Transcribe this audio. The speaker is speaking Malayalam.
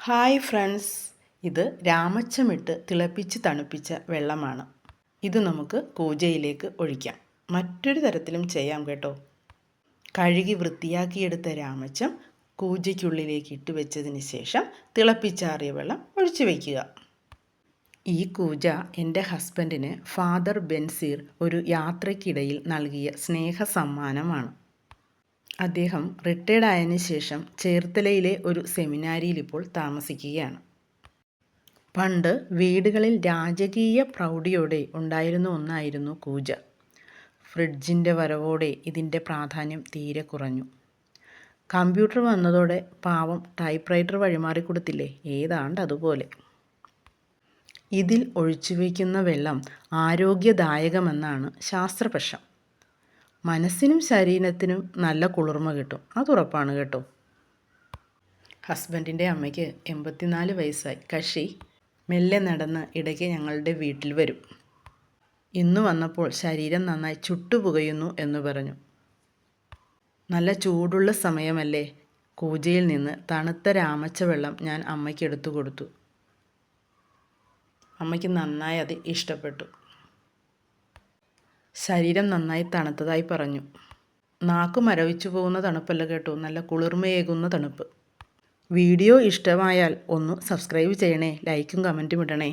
ഹായ് ഫ്രണ്ട്സ്, ഇത് രാമച്ചമിട്ട് തിളപ്പിച്ച് തണുപ്പിച്ച വെള്ളമാണ്. ഇത് നമുക്ക് കൂജയിലേക്ക് ഒഴിക്കാം. മറ്റൊരു തരത്തിലും ചെയ്യാം കേട്ടോ. കഴുകി വൃത്തിയാക്കിയെടുത്ത രാമച്ചം കൂജയ്ക്കുള്ളിലേക്ക് ഇട്ട് വെച്ചതിന് ശേഷം തിളപ്പിച്ചാറിയ വെള്ളം ഒഴിച്ചു വയ്ക്കുക. ഈ കൂജ എൻ്റെ ഹസ്ബൻഡിന് ഫാദർ ബെൻസീർ ഒരു യാത്രയ്ക്കിടയിൽ നൽകിയ സ്നേഹ സമ്മാനമാണ്. അദ്ദേഹം റിട്ടയർഡ് ആയതിനു ശേഷം ചേർത്തലയിലെ ഒരു സെമിനാരിയിൽ ഇപ്പോൾ താമസിക്കുകയാണ്. പണ്ട് വീടുകളിൽ രാജകീയ പ്രൗഢിയോടെ ഉണ്ടായിരുന്ന ഒന്നായിരുന്നു കൂജ. ഫ്രിഡ്ജിൻ്റെ വരവോടെ ഇതിൻ്റെ പ്രാധാന്യം തീരെ കുറഞ്ഞു. കമ്പ്യൂട്ടർ വന്നതോടെ പാവം ടൈപ്പ് റൈറ്റർ വഴിമാറിക്കൊടുത്തില്ലേ, ഏതാണ്ട് അതുപോലെ. ഇതിൽ ഒഴിച്ചു വയ്ക്കുന്ന വെള്ളം ആരോഗ്യദായകമെന്നാണ് ശാസ്ത്രപക്ഷം. മനസ്സിനും ശരീരത്തിനും നല്ല കുളിർമ കിട്ടും, അതുറപ്പാണ് കേട്ടോ. ഹസ്ബൻഡിൻ്റെ അമ്മയ്ക്ക് 84 വയസ്സായി. കക്ഷി മെല്ലെ നടന്ന് ഇടയ്ക്ക് ഞങ്ങളുടെ വീട്ടിൽ വരും. ഇന്ന് വന്നപ്പോൾ ശരീരം നന്നായി ചുട്ടുപുകയുന്നു എന്ന് പറഞ്ഞു. നല്ല ചൂടുള്ള സമയമല്ലേ. കൂജയിൽ നിന്ന് തണുത്ത രാമച്ച വെള്ളം ഞാൻ അമ്മയ്ക്ക് എടുത്തു കൊടുത്തു. അമ്മയ്ക്ക് നന്നായി അത് ഇഷ്ടപ്പെട്ടു. ശരീരം നന്നായി തണുത്തതായി പറഞ്ഞു. നാക്ക് മരവിച്ചു പോകുന്ന തണുപ്പല്ല കേട്ടോ, നല്ല കുളിർമയേകുന്ന തണുപ്പ്. വീഡിയോ ഇഷ്ടമായാൽ ഒന്ന് സബ്സ്ക്രൈബ് ചെയ്യണേ, ലൈക്കും കമൻറ്റും ഇടണേ.